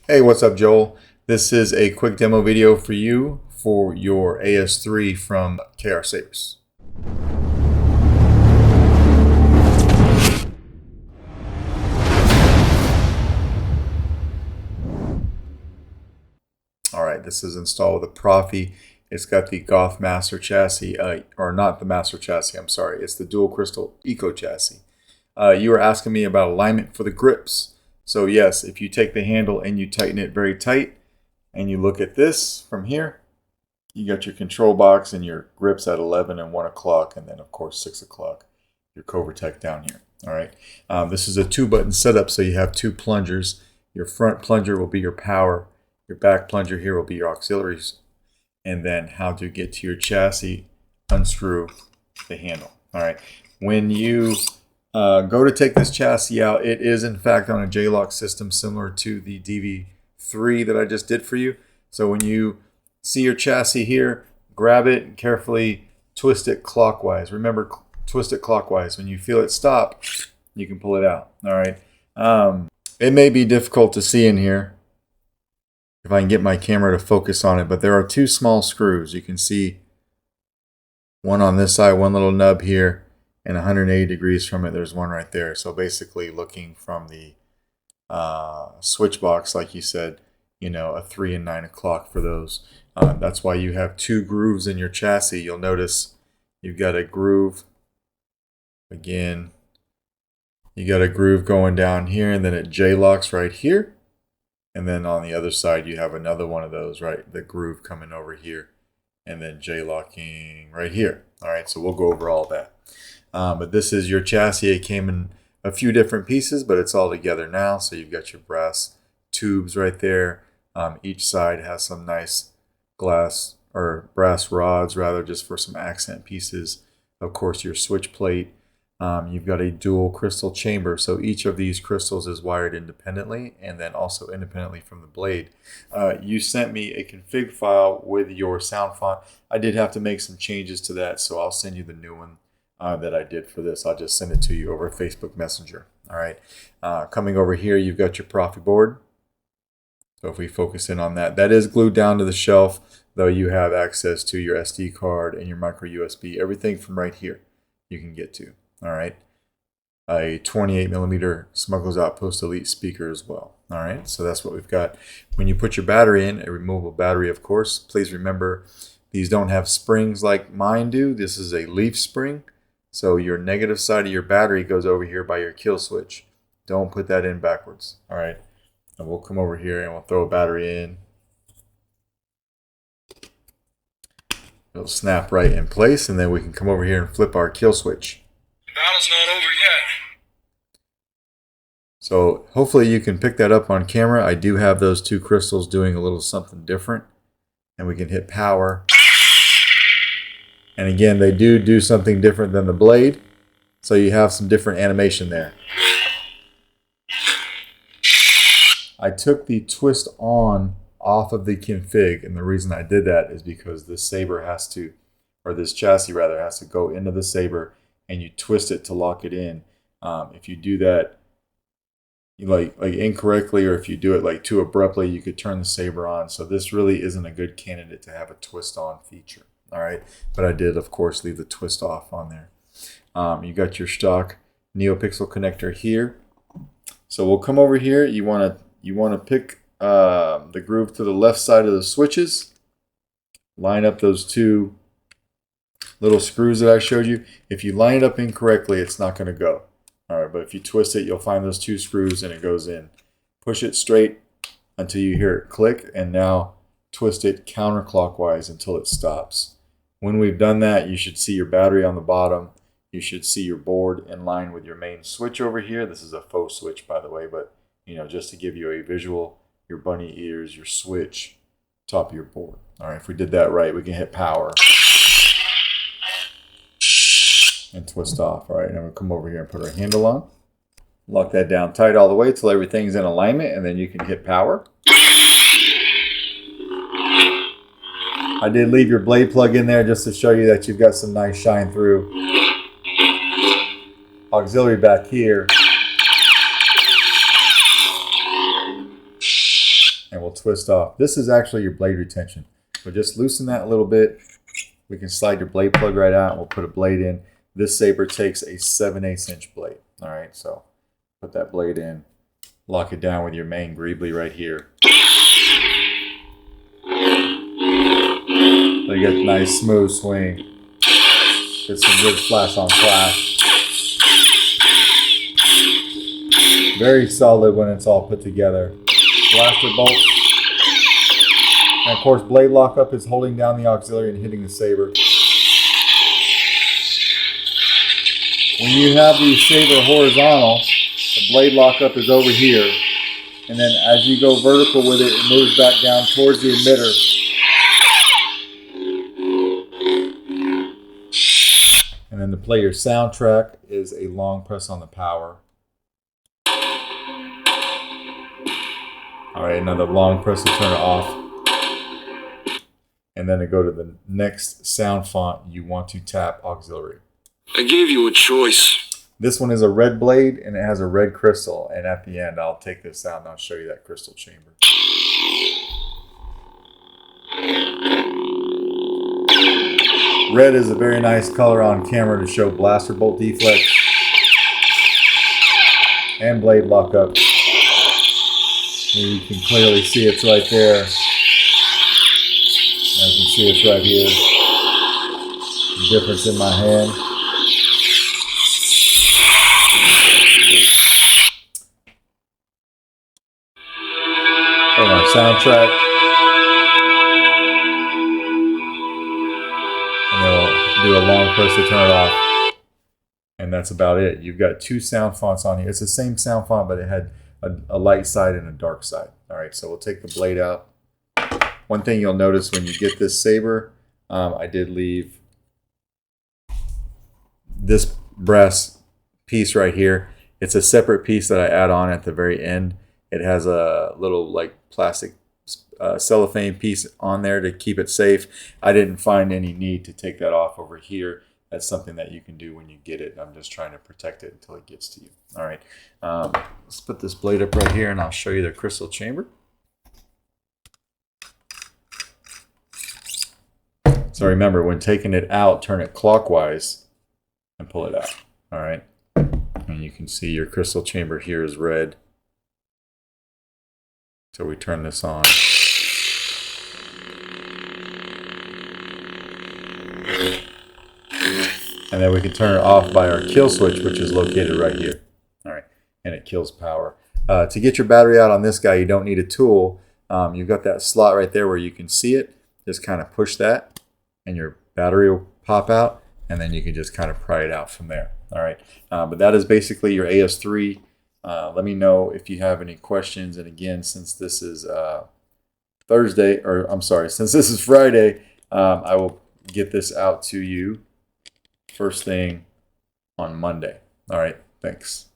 Hey, what's up, Joel? This is a quick demo video for you for your AS3 from KR Sabers. Alright, this is installed with a Proffie. It's got the Goth Master chassis, or not the Master chassis, I'm sorry. It's the Dual Crystal Eco chassis. You were asking me about alignment for the grips. So yes, if you take the handle and you tighten it very tight, and you look at this from here, you got your control box and your grips at 11 and 1 o'clock, and then of course 6 o'clock, your Covertech down here. All right, this is a 2-button setup, so you have 2 plungers. Your front plunger will be your power. Your back plunger here will be your auxiliaries. And then how to get to your chassis, unscrew the handle. All right, when you go to take this chassis out, it is in fact on a J-lock system similar to the DV3 that I just did for you. So when you see your chassis here, grab it and carefully twist it clockwise. Remember, twist it clockwise. When you feel it stop, you can pull it out. All right. It may be difficult to see in here if I can get my camera to focus on it, but there are 2 small screws. You can see one on this side, one little nub here, and 180 degrees from it, there's one right there. So basically looking from the switch box, like you said, you know, a 3 and 9 o'clock for those. That's why you have 2 grooves in your chassis. You'll notice you've got a groove. Again, you got a groove going down here, and then it J-locks right here. And then on the other side, you have another one of those, right? The groove coming over here, and then J-locking right here. All right, so we'll go over all that. But this is your chassis. It came in a few different pieces, but it's all together now. So you've got your brass tubes right there. Each side has some nice glass or brass rods, rather, just for some accent pieces. Of course, your switch plate. You've got a dual crystal chamber. So each of these crystals is wired independently and then also independently from the blade. You sent me a config file with your sound font. I did have to make some changes to that, so I'll send you the new one that I did for this. I'll just send it to you over Facebook Messenger. All right. Coming over here, you've got your Proffie board. So if we focus in on that, that is glued down to the shelf, though you have access to your SD card and your micro USB. Everything from right here you can get to. All right. A 28mm Smuggler's Outpost Elite speaker as well. All right. So that's what we've got. When you put your battery in, a removable battery, of course, please remember these don't have springs like mine do. This is a leaf spring. So your negative side of your battery goes over here by your kill switch. Don't put that in backwards. All right. And we'll come over here and we'll throw a battery in. It'll snap right in place, and then we can come over here and flip our kill switch. The battle's not over yet. So hopefully you can pick that up on camera. I do have those 2 crystals doing a little something different. And we can hit power. And again, they do something different than the blade. So you have some different animation there. I took the twist on off of the config, and the reason I did that is because this Saber has to, or this chassis rather, has to go into the Saber, and you twist it to lock it in. If you do that like incorrectly, or if you do it like too abruptly, you could turn the Saber on. So this really isn't a good candidate to have a twist on feature. All right, but I did of course leave the twist off on there. You got your stock Neopixel connector here. So we'll come over here. You want to pick the groove to the left side of the switches. Line up those 2 little screws that I showed you. If you line it up incorrectly, it's not going to go. All right, but if you twist it, you'll find those 2 screws and it goes in. Push it straight until you hear it click, and now twist it counterclockwise until it stops. When we've done that, you should see your battery on the bottom. You should see your board in line with your main switch over here. This is a faux switch, by the way, but you know, just to give you a visual, your bunny ears, your switch, top of your board. All right, if we did that right, we can hit power and twist off. All right, now we'll come over here and put our handle on. Lock that down tight all the way till everything's in alignment, and then you can hit power. I did leave your blade plug in there just to show you that you've got some nice shine through. Auxiliary back here. and we'll twist off. This is actually your blade retention. So just loosen that a little bit. We can slide your blade plug right out. We'll put a blade in. This saber takes a 7/8 inch blade. All right, so put that blade in. Lock it down with your main greebly right here. So you get a nice smooth swing. Get some good flash on flash. Very solid when it's all put together. Blaster bolt. And of course, blade lockup is holding down the auxiliary and hitting the saber. When you have the saber horizontal, the blade lockup is over here. And then as you go vertical with it, it moves back down towards the emitter. And then to play your soundtrack is a long press on the power. All right, another long press to turn it off. And then to go to the next sound font, you want to tap auxiliary. I gave you a choice. This one is a red blade and it has a red crystal. And at the end, I'll take this out and I'll show you that crystal chamber. Red is a very nice color on camera to show blaster bolt deflect and blade lockup. You can clearly see it's right there. As you can see, it's right here. The difference in my hand. And our soundtrack. And then we'll do a long press to turn it off. And that's about it. You've got two sound fonts on here. It's the same sound font, but it had a light side and a dark side. All right, so we'll take the blade out. One thing you'll notice when you get this saber, I did leave this brass piece right here. It's a separate piece that I add on at the very end. It has a little like plastic cellophane piece on there to keep it safe. I didn't find any need to take that off over here. That's something that you can do when you get it. I'm just trying to protect it until it gets to you. All right, let's put this blade up right here and I'll show you the crystal chamber. So remember, when taking it out, turn it clockwise and pull it out. All right, and you can see your crystal chamber here is red. So we turn this on. And then we can turn it off by our kill switch, which is located right here. All right, and it kills power. To get your battery out on this guy, you don't need a tool. You've got that slot right there where you can see it. Just kind of push that, and your battery will pop out, and then you can just kind of pry it out from there. All right, but that is basically your AS3. Let me know if you have any questions. And again, since this is Thursday, or I'm sorry, since this is Friday, I will get this out to you first thing on Monday. All right, thanks.